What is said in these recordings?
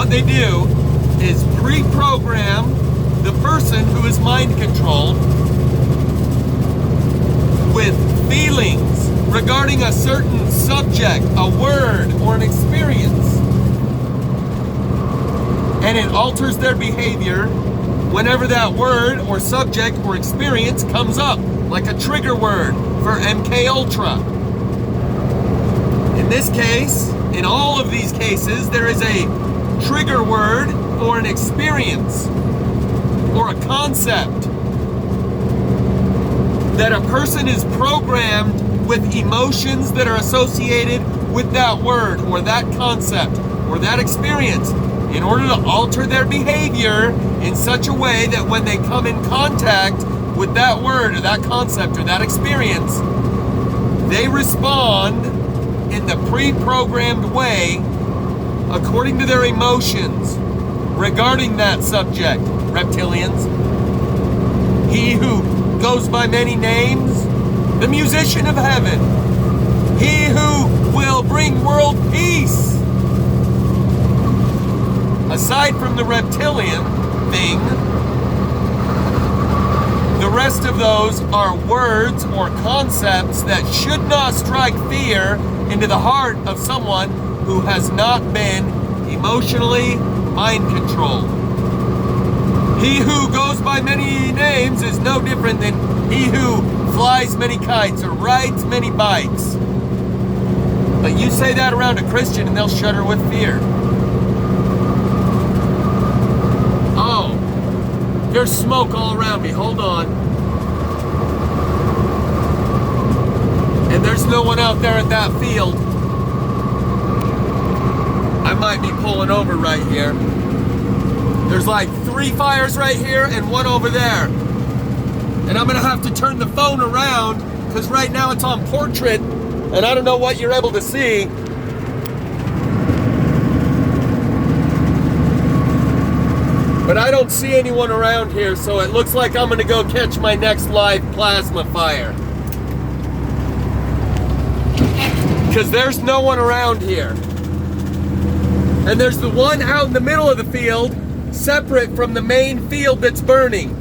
what they do is pre-program the person who is mind controlled with feelings regarding a certain subject, a word, or an experience. And it alters their behavior whenever that word or subject or experience comes up, like a trigger word for MK Ultra. In this case, in all of these cases, there is a trigger word or an experience or a concept that a person is programmed with emotions that are associated with that word or that concept or that experience in order to alter their behavior in such a way that when they come in contact with that word or that concept or that experience, they respond in the pre-programmed way according to their emotions regarding that subject. Reptilians. He who goes by many names, the musician of heaven. He who will bring world peace. Aside from the reptilian thing, the rest of those are words or concepts that should not strike fear into the heart of someone who has not been emotionally mind controlled. He who goes by many names is no different than he who flies many kites or rides many bikes. But you say that around a Christian and they'll shudder with fear. Oh, there's smoke all around me. Hold on. And there's no one out there at that field. I might be pulling over right here. There's like 3 fires right here and 1 over there. And I'm gonna have to turn the phone around because right now it's on portrait and I don't know what you're able to see. But I don't see anyone around here, so it looks like I'm gonna go catch my next live plasma fire. Because there's no one around here. And there's the one out in the middle of the field, separate from the main field that's burning.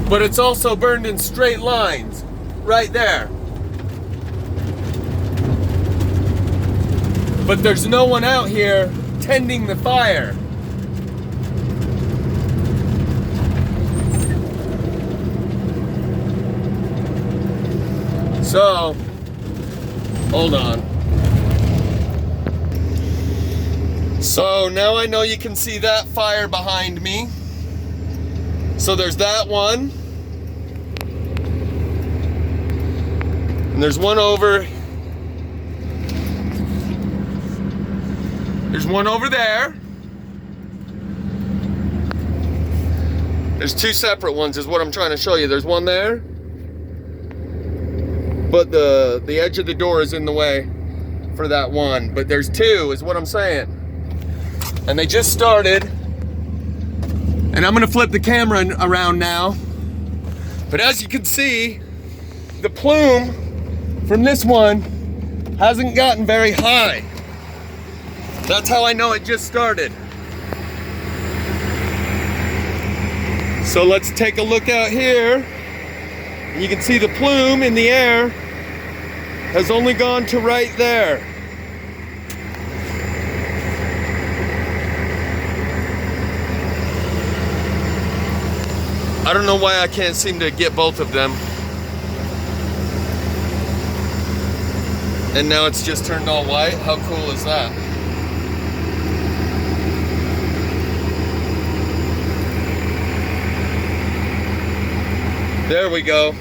But it's also burned in straight lines, right there. But there's no one out here tending the fire. So, hold on. So now I know you can see that fire behind me. So there's that one. And there's one over. There's one over there. There's 2 separate ones is what I'm trying to show you. There's one there. But the edge of the door is in the way for that one. But there's 2 is what I'm saying. And they just started. And I'm gonna flip the camera around now. But as you can see, the plume from this one hasn't gotten very high. That's how I know it just started. So let's take a look out here. You can see the plume in the air has only gone to right there. I don't know why I can't seem to get both of them. And now it's just turned all white. How cool is that? There we go.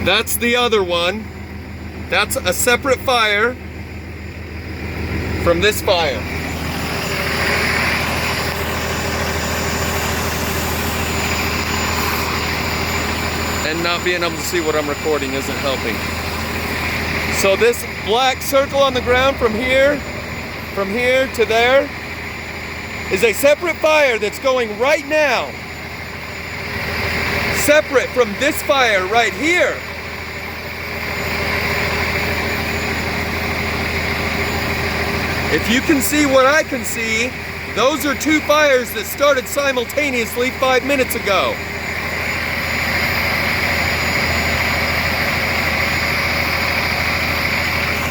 That's the other one. That's a separate fire from this fire. And not being able to see what I'm recording isn't helping. So this black circle on the ground from here to there, is a separate fire that's going right now. separate from this fire right here. If you can see what I can see, those are two fires that started simultaneously 5 minutes ago.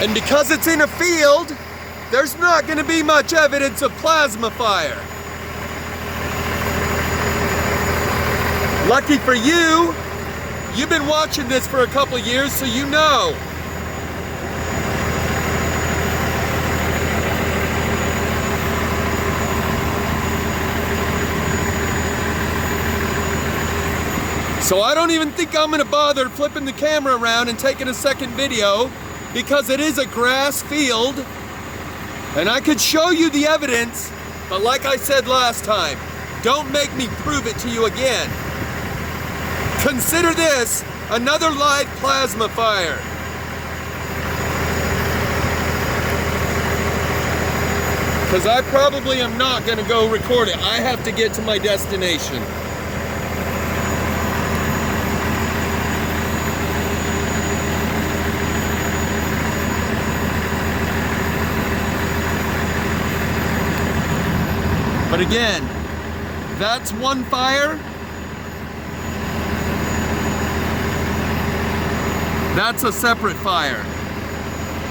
And because it's in a field, there's not going to be much evidence of plasma fire. Lucky for you, you've been watching this for a couple years, so you know. So I don't even think I'm going to bother flipping the camera around and taking a second video, because it is a grass field and I could show you the evidence, but like I said last time, don't make me prove it to you again. Consider this another live plasma fire. Because I probably am not going to go record it. I have to get to my destination. But again, that's one fire. That's a separate fire.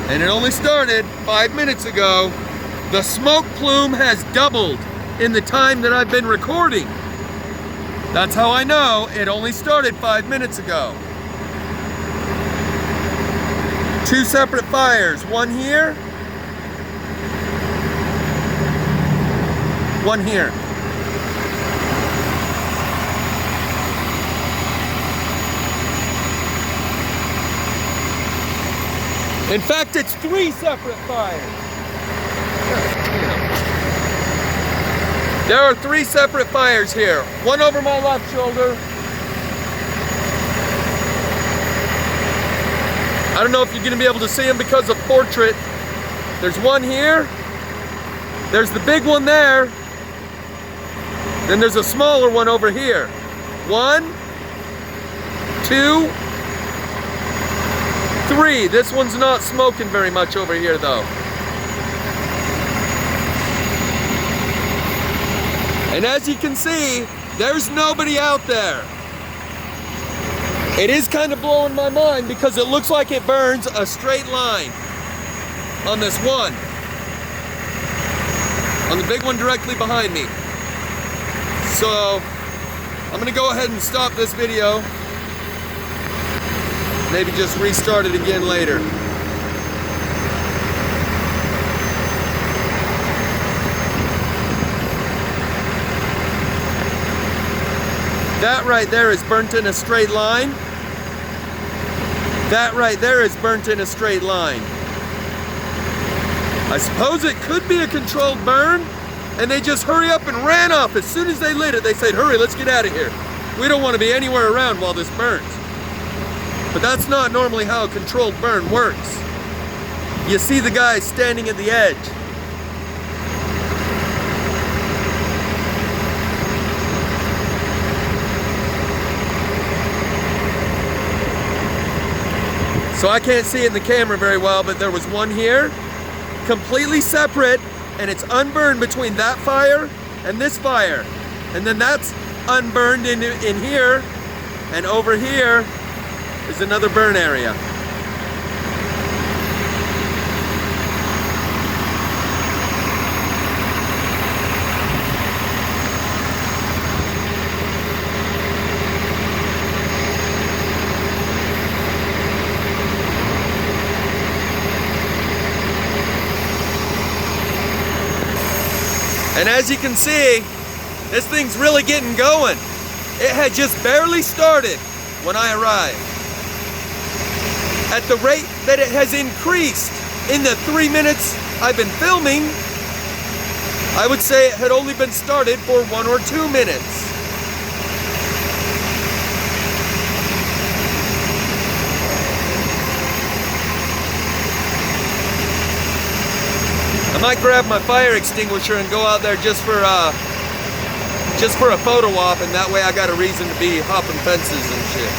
And it only started 5 minutes ago. The smoke plume has doubled in the time that I've been recording. That's how I know it only started 5 minutes ago. Two separate fires, one here, one here. In fact, it's three separate fires. There are three separate fires here. One over my left shoulder. I don't know if you're going to be able to see them because of portrait. There's one here. There's the big one there. Then there's a smaller one over here. 1, 2, 3. This one's not smoking very much over here though. And as you can see, there's nobody out there. It is kind of blowing my mind because it looks like it burns a straight line on this one. On the big one directly behind me. So, I'm gonna go ahead and stop this video. Maybe just restart it again later. That right there is burnt in a straight line. That right there is burnt in a straight line. I suppose it could be a controlled burn, and they just hurry up and ran off. As soon as they lit it, they said, hurry, let's get out of here. We don't want to be anywhere around while this burns. But that's not normally how a controlled burn works. You see the guy standing at the edge. So I can't see it in the camera very well, but there was one here, completely separate, and it's unburned between that fire and this fire. And then that's unburned in here, and over here is another burn area. And as you can see, this thing's really getting going. It had just barely started when I arrived. At the rate that it has increased in the 3 minutes I've been filming, I would say it had only been started for 1 or 2 minutes. I might grab my fire extinguisher and go out there just just for a photo op, and that way I got a reason to be hopping fences and shit.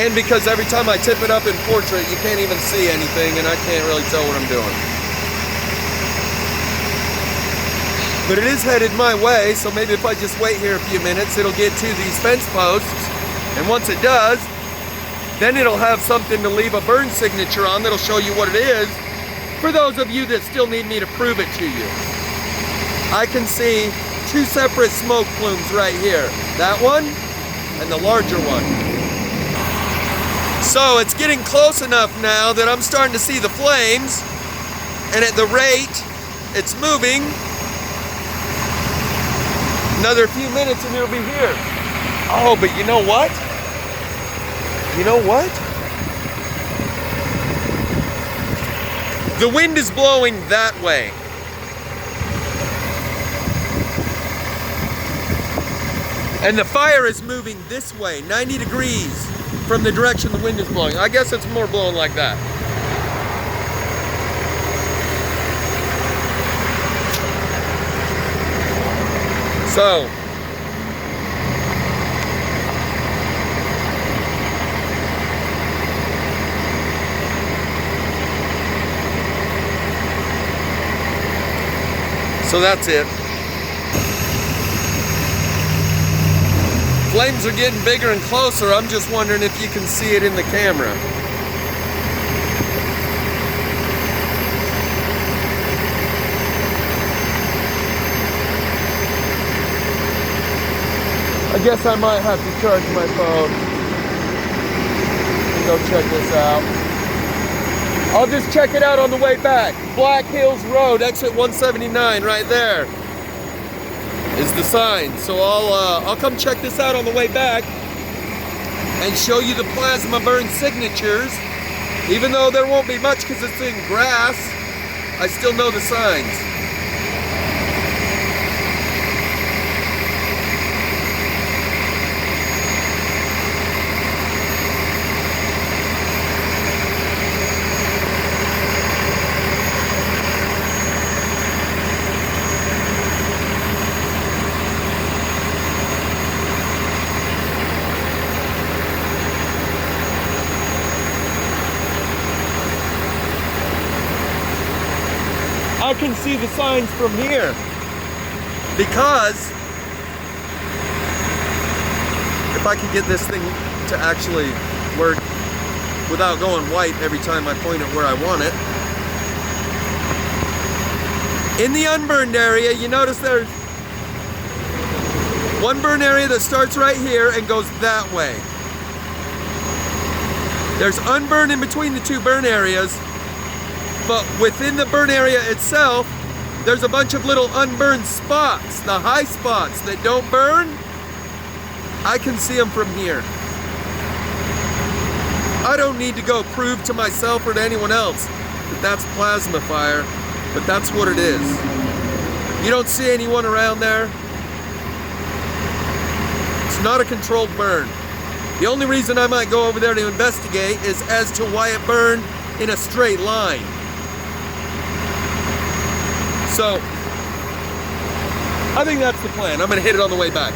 And because every time I tip it up in portrait, you can't even see anything, and I can't really tell what I'm doing. But it is headed my way, so maybe if I just wait here a few minutes, it'll get to these fence posts. And once it does, then it'll have something to leave a burn signature on that'll show you what it is, for those of you that still need me to prove it to you. I can see two separate smoke plumes right here. That one and the larger one. So it's getting close enough now that I'm starting to see the flames, and at the rate it's moving, another few minutes and it'll be here. Oh, but you know what? You know what? The wind is blowing that way. And the fire is moving this way, 90 degrees from the direction the wind is blowing. I guess it's more blowing like that. So, that's it. Flames are getting bigger and closer. I'm just wondering if you can see it in the camera. I guess I might have to charge my phone and go check this out. I'll just check it out on the way back. Black Hills Road, exit 179, right there is the sign. So I'll come check this out on the way back and show you the plasma burn signatures. Even though there won't be much because it's in grass, I still know the signs. I can see the signs from here because if I could get this thing to actually work without going white every time I point it where I want it. In the unburned area, you notice there's one burn area that starts right here and goes that way. There's unburned in between the two burn areas. But within the burn area itself, there's a bunch of little unburned spots, the high spots that don't burn. I can see them from here. I don't need to go prove to myself or to anyone else that that's plasma fire, but that's what it is. You don't see anyone around there. It's not a controlled burn. The only reason I might go over there to investigate is as to why it burned in a straight line. So, I think that's the plan. I'm gonna hit it on the way back.